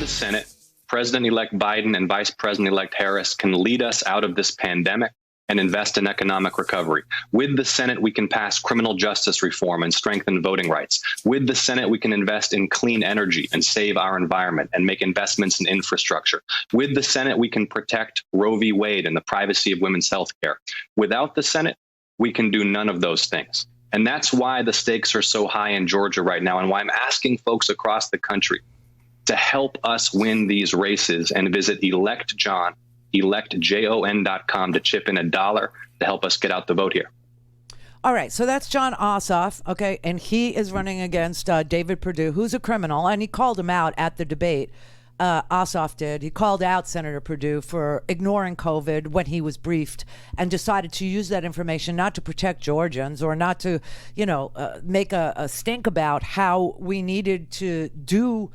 the Senate, President-elect Biden and Vice President-elect Harris can lead us out of this pandemic and invest in economic recovery. With the Senate, we can pass criminal justice reform and strengthen voting rights. With the Senate, we can invest in clean energy and save our environment and make investments in infrastructure. With the Senate, we can protect Roe v. Wade and the privacy of women's health care. Without the Senate, we can do none of those things. And that's why the stakes are so high in Georgia right now, and why I'm asking folks across the country to help us win these races and visit electjon.com to chip in $1 to help us get out the vote here. All right, so that's Jon Ossoff, okay, and he is running against David Perdue, who's a criminal, and he called him out at the debate. Ossoff did. He called out Senator Perdue for ignoring COVID when he was briefed and decided to use that information not to protect Georgians or not to, make a stink about how we needed to do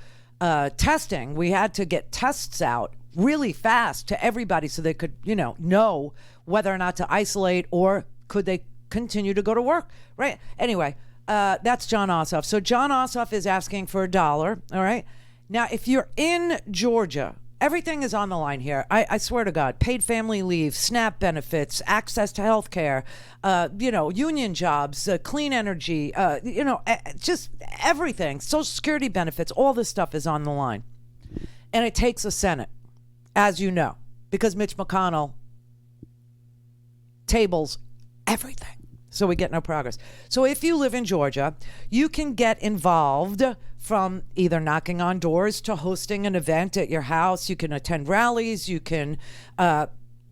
testing. We had to get tests out really fast to everybody so they could, know whether or not to isolate or could they continue to go to work, right? Anyway, that's Jon Ossoff. So Jon Ossoff is asking for $1, all right? Now, if you're in Georgia, everything is on the line here. I swear to God, paid family leave, SNAP benefits, access to health care, union jobs, clean energy, just everything, Social Security benefits, all this stuff is on the line. And it takes a Senate, as you know, because Mitch McConnell tables everything. So we get no progress. So if you live in Georgia, you can get involved from either knocking on doors to hosting an event at your house. You can attend rallies. You can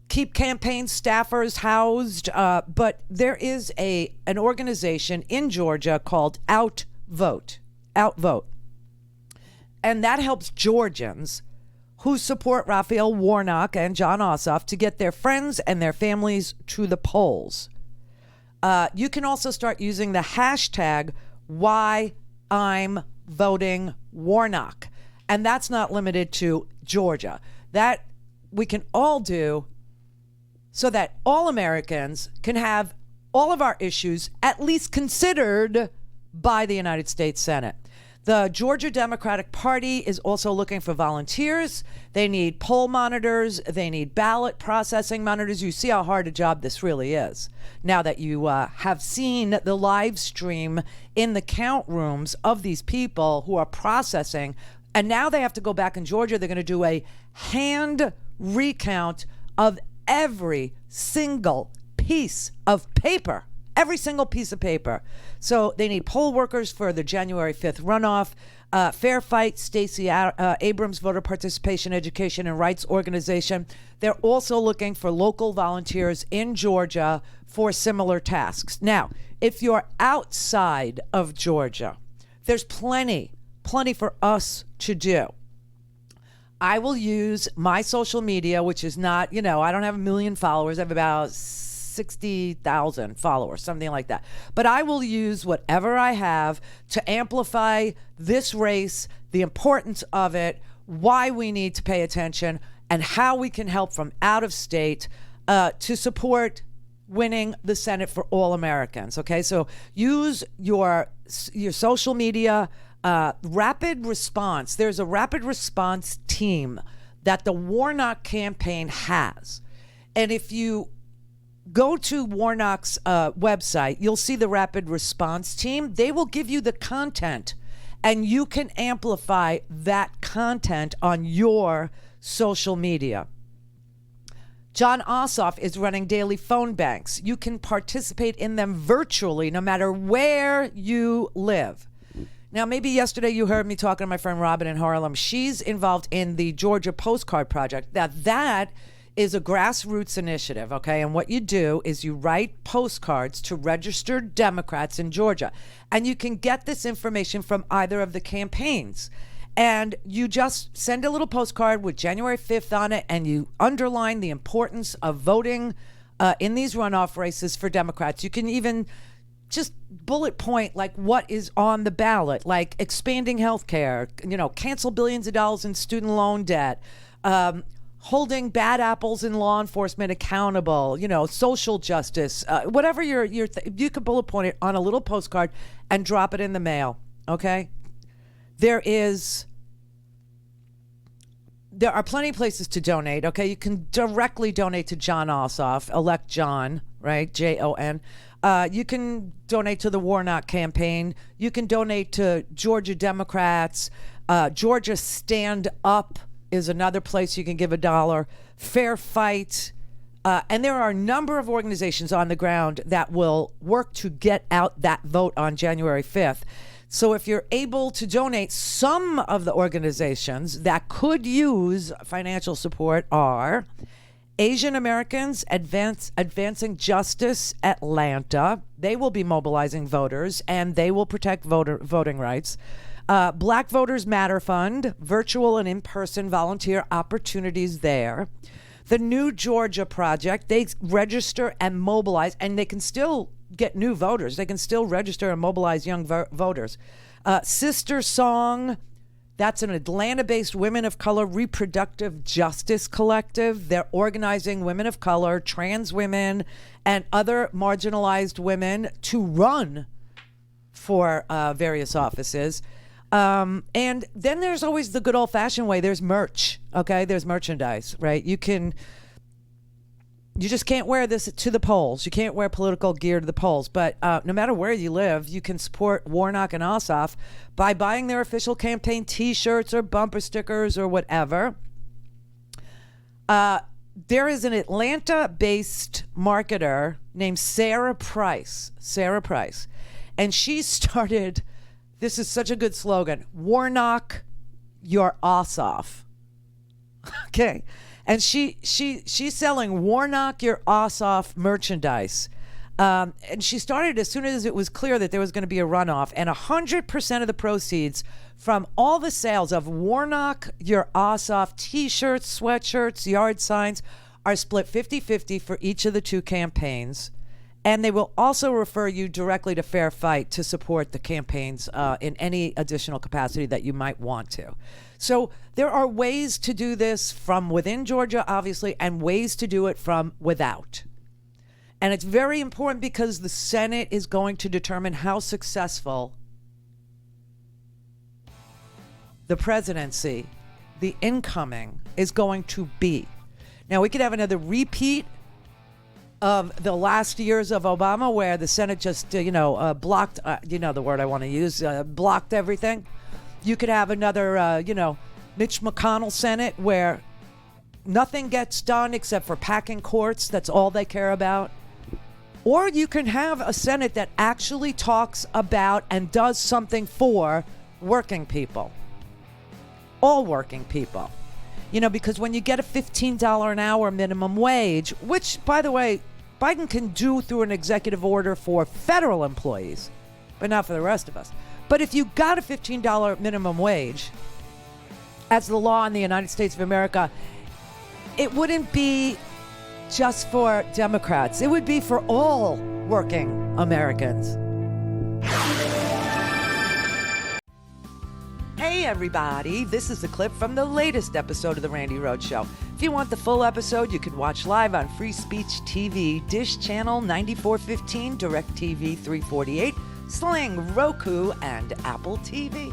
keep campaign staffers housed. But there is an organization in Georgia called Outvote. And that helps Georgians who support Raphael Warnock and Jon Ossoff to get their friends and their families to the polls. You can also start using the hashtag #WhyI'mVotingWarnock. And that's not limited to Georgia. That we can all do so that all Americans can have all of our issues at least considered by the United States Senate. The Georgia Democratic Party is also looking for volunteers. They need poll monitors. They need ballot processing monitors. You see how hard a job this really is. Now that you have seen the live stream in the count rooms of these people who are processing, and now they have to go back in Georgia. They're going to do a hand recount of every single piece of paper. Every single piece of paper. So they need poll workers for the January 5th runoff. Fair Fight, Stacey Abrams Voter Participation, Education, and Rights Organization. They're also looking for local volunteers in Georgia for similar tasks. Now, if you're outside of Georgia, there's plenty for us to do. I will use my social media, which is not, I don't have 1 million followers. I have about 60,000 followers, something like that. But I will use whatever I have to amplify this race, the importance of it, why we need to pay attention, and how we can help from out of state to support winning the Senate for all Americans. Okay, so use your social media. Rapid response. There's a rapid response team that the Warnock campaign has. And if you go to Warnock's website, you'll see the rapid response team. They will give you the content, and you can amplify that content on your social media. Jon Ossoff is running daily phone banks. You can participate in them virtually no matter where you live. Now, maybe yesterday you heard me talking to my friend Robin in Harlem. She's involved in the Georgia Postcard Project. Now, that is a grassroots initiative, okay? And what you do is you write postcards to registered Democrats in Georgia. And you can get this information from either of the campaigns. And you just send a little postcard with January 5th on it, and you underline the importance of voting in these runoff races for Democrats. You can even just bullet point like what is on the ballot, like expanding health care, cancel billions of dollars in student loan debt, holding bad apples in law enforcement accountable, social justice, whatever you could bullet point it on a little postcard and drop it in the mail, okay? There is there are plenty of places to donate. Okay, you can directly donate to Jon Ossoff, elect John, right? Jon. You can donate to the Warnock campaign. You can donate to Georgia Democrats. Georgia Stand Up is another place you can give $1. Fair Fight. And there are a number of organizations on the ground that will work to get out that vote on January 5th. So if you're able to donate, some of the organizations that could use financial support are Asian Americans Advancing Justice Atlanta. They will be mobilizing voters, and they will protect voting rights. Black Voters Matter Fund, virtual and in-person volunteer opportunities there. The New Georgia Project, they register and mobilize, and they can still get new voters. They can still register and mobilize young voters. Sister Song, that's an Atlanta-based women of color reproductive justice collective. They're organizing women of color, trans women, and other marginalized women to run for various offices. And then there's always the good old-fashioned way. There's merch, okay? There's merchandise, right? You just can't wear this to the polls. You can't wear political gear to the polls. But no matter where you live, you can support Warnock and Ossoff by buying their official campaign T-shirts or bumper stickers or whatever. There is an Atlanta-based marketer named Sarah Price. And she started, this is such a good slogan, Warnock your Ossoff. Okay. And she's selling Warnock your Ossoff merchandise. And she started as soon as it was clear that there was going to be a runoff. And 100% of the proceeds from all the sales of Warnock your Ossoff T-shirts, sweatshirts, yard signs are split 50-50 for each of the two campaigns. And they will also refer you directly to Fair Fight to support the campaigns in any additional capacity that you might want to. So there are ways to do this from within Georgia, obviously, and ways to do it from without. And it's very important because the Senate is going to determine how successful the presidency, the incoming, is going to be. Now, we could have another repeat of the last years of Obama where the Senate just, blocked, the word I want to use, blocked everything. You could have another, Mitch McConnell Senate where nothing gets done except for packing courts. That's all they care about. Or you can have a Senate that actually talks about and does something for working people. All working people. Because when you get a $15 an hour minimum wage, which, by the way, Biden can do through an executive order for federal employees, but not for the rest of us. But if you got a $15 minimum wage, as the law in the United States of America, it wouldn't be just for Democrats. It would be for all working Americans. Hey everybody, this is a clip from the latest episode of The Randi Rhodes Show. If you want the full episode, you can watch live on Free Speech TV, Dish Channel 9415, DirecTV 348, Sling, Roku, and Apple TV.